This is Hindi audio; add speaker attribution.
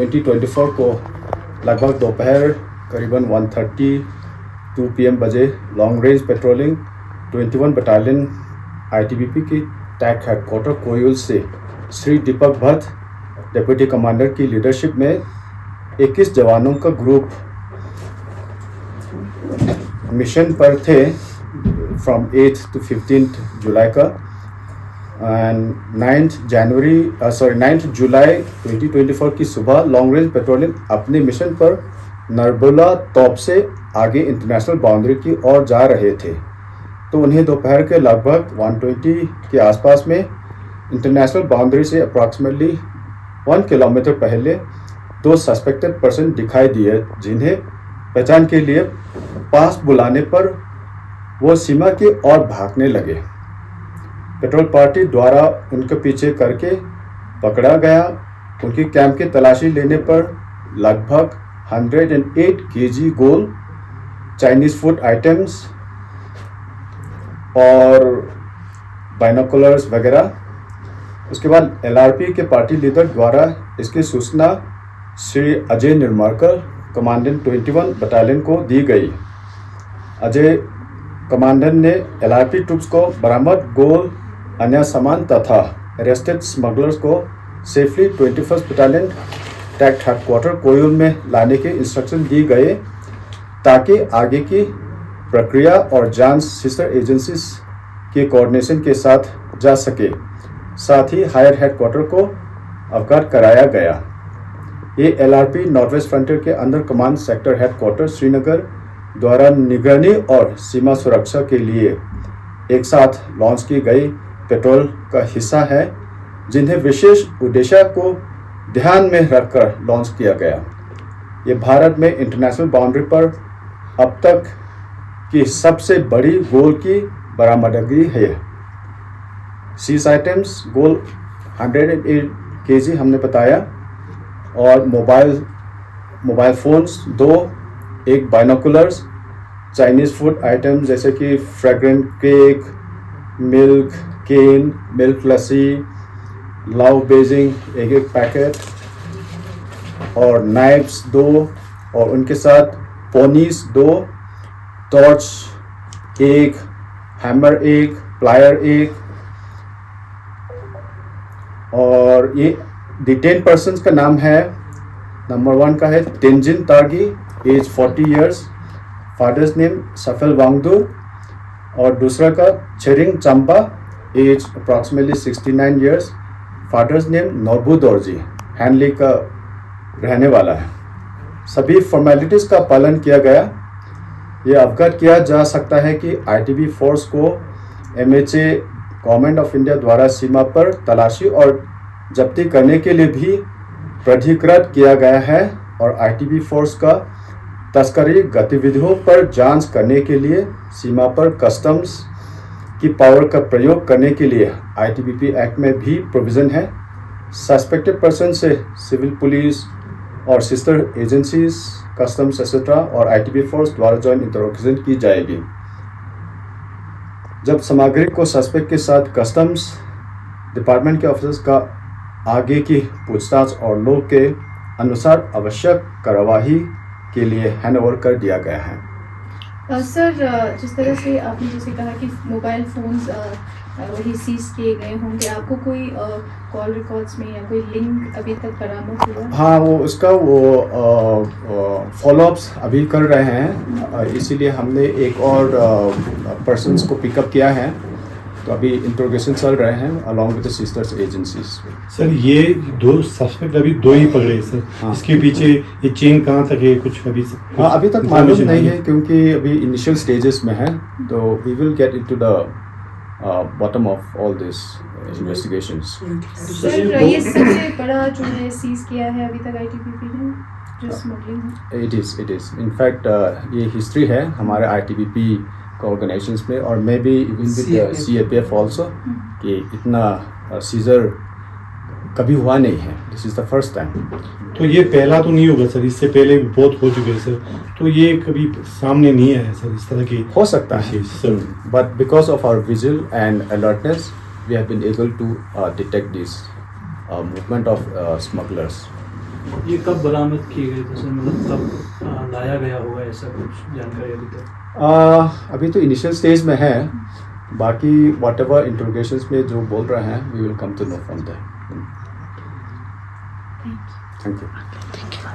Speaker 1: 2024 को लगभग दोपहर करीबन 1:32 PM बजे long range patrolling 21 battalion ITBP की टैक हेडक्वार्टर कोयल से श्री दीपक भट्ट डिप्टी कमांडर की लीडरशिप में 21 जवानों का ग्रुप मिशन पर थे फ्रॉम 8th to 15th जुलाई का एंड 9th जुलाई 2024 की सुबह लॉन्ग रेंज पेट्रोलिंग अपने मिशन पर नरबुला तोप से आगे इंटरनेशनल बाउंड्री की ओर जा रहे थे, तो उन्हें दोपहर के लगभग 1:20 के आसपास में इंटरनेशनल बाउंड्री से अप्रॉक्सीमेटली 1 किलोमीटर पहले 2 सस्पेक्टेड पर्सन दिखाई दिए, जिन्हें पहचान के लिए पास बुलाने पर वो सीमा की ओर भागने लगे। पेट्रोल पार्टी द्वारा उनके पीछे करके पकड़ा गया। उनकी कैंप की तलाशी लेने पर लगभग 108 kg gold, Chinese food items और बाइनोकुलर्स वगैरह। उसके बाद LRP के पार्टी लीडर द्वारा इसकी सूचना श्री अजय निर्माकर कमांडेंट 21 बटालियन को दी गई। अजय कमांडेंट ने LRP ट्रूप्स को बरामद गोल्ड, अन्य सामान तथा अरेस्टेड स्मगलर्स को सेफली 21st बटालियन टैक हेडक्वार्टर कोयल में लाने के इंस्ट्रक्शन दी गए, ताकि आगे की प्रक्रिया और जांच सिस्टर एजेंसीज के कोऑर्डिनेशन के साथ जा सके। साथ ही हायर हेडक्वार्टर को अवगत कराया गया। ये LRP नॉर्थ वेस्ट फ्रंटियर के under command sector headquarter Srinagar द्वारा निगरानी और सीमा सुरक्षा के लिए एक साथ लॉन्च की गई पेट्रोल का हिस्सा है, जिन्हें विशेष उद्देश्य को ध्यान में रखकर लॉन्च किया गया। ये भारत में इंटरनेशनल बाउंड्री पर अब तक की सबसे बड़ी गोल्ड की बरामदगी है। सीज आइटम्स गोल्ड 108 kg हमने बताया, और मोबाइल फ़ोन्स 2, एक बाइनोकुलर्स, चाइनीज़ फूड आइटम्स जैसे कि फ्रेग्रेंट केक, मिल्क केन, मिल्क लस्सी, लव बेजिंग एक पैकेट, और नाइफ्स 2, और उनके साथ पोनीस 2, टॉर्च 1, हैमर 1, प्लायर 1, और ये डिटेन पर्सन्स का नाम है। नंबर 1 का है Tenzin Tagi, age 40 years, father's name Safal Wangdur, और दूसरा का Chhering Champa, age approximately 69 years, father's name Nobu Dorji, Hanle का रहने वाला है। सभी फॉर्मेलिटीज़ का पालन किया गया। यह अवगत किया जा सकता है कि ITB फोर्स को MHA गवर्नमेंट ऑफ इंडिया द्वारा सीमा पर तलाशी और जब्ती करने के लिए भी प्राधिकृत किया गया है, और ITB फोर्स का तस्करी गतिविधियों पर जांच करने के लिए सीमा पर कस्टम्स की पावर का प्रयोग करने के लिए ITBP एक्ट में भी प्रोविज़न है। सस्पेक्टेड पर्सन से सिविल पुलिस और सिस्टर एजेंसीज, कस्टम्स एक्सेट्रा और ITB फोर्स द्वारा जॉइंट इंटरोगेशन की जाएगी। जब सामग्री को सस्पेक्ट के साथ कस्टम्स डिपार्टमेंट के ऑफिसर्स का आगे की पूछताछ और लोग के अनुसार आवश्यक कार्यवाही के लिए हैंडओवर कर दिया गया है।
Speaker 2: सर, जिस तरह से आपने जैसे कहा कि मोबाइल फ़ोन्स वही सीज किए गए होंगे, आपको कोई कॉल रिकॉर्ड्स में या कोई लिंक अभी तक बरामद हुआ?
Speaker 1: हाँ, वो उसका फॉलोअप्स अभी कर रहे हैं, इसीलिए हमने एक और पर्सन्स को पिकअप किया है, तो अभी इंट्रोगेशन चल रहे हैं along with the sisters agencies.
Speaker 3: Sir, ये 2 सस्पेक्ट अभी 2 ही पकड़े सर। हाँ। इसके पीछे ये चेन कहाँ तक है कुछ अभी?
Speaker 1: हाँ, अभी तक मालूम नहीं है, क्योंकि अभी इनिशियल स्टेजेस में है, तो we will get into the bottom of all this investigations.
Speaker 2: Sir, ये सबसे बड़ा जो है सीज किया है अभी तक ITBP ने, जो स्मगलिंग है?
Speaker 1: इट इज़ इनफैक्ट ये हिस्ट्री है हमारे ITBP ऑर्गेनाइजेशंस में, और may be even with CAPF also, कि इतना सीजर कभी हुआ नहीं है। This is the first time.
Speaker 3: तो ये पहला तो नहीं होगा सर, इससे पहले बहुत हो चुके हैं सर, तो ये कभी सामने नहीं आया सर इस तरह की?
Speaker 1: हो सकता है sir, but because of our vigil and alertness we have been able to detect this movement of smugglers.
Speaker 4: ये कब बरामद किए गए थे सर, मतलब कब लाया गया होगा, ऐसा कुछ जानकारी अभी तक?
Speaker 1: अभी तो इनिशियल स्टेज में है, बाकी वॉट एवर इंट्रोगेशंस में जो बोल रहे हैं we will come to know from there.
Speaker 2: Thank you.
Speaker 1: Thank you.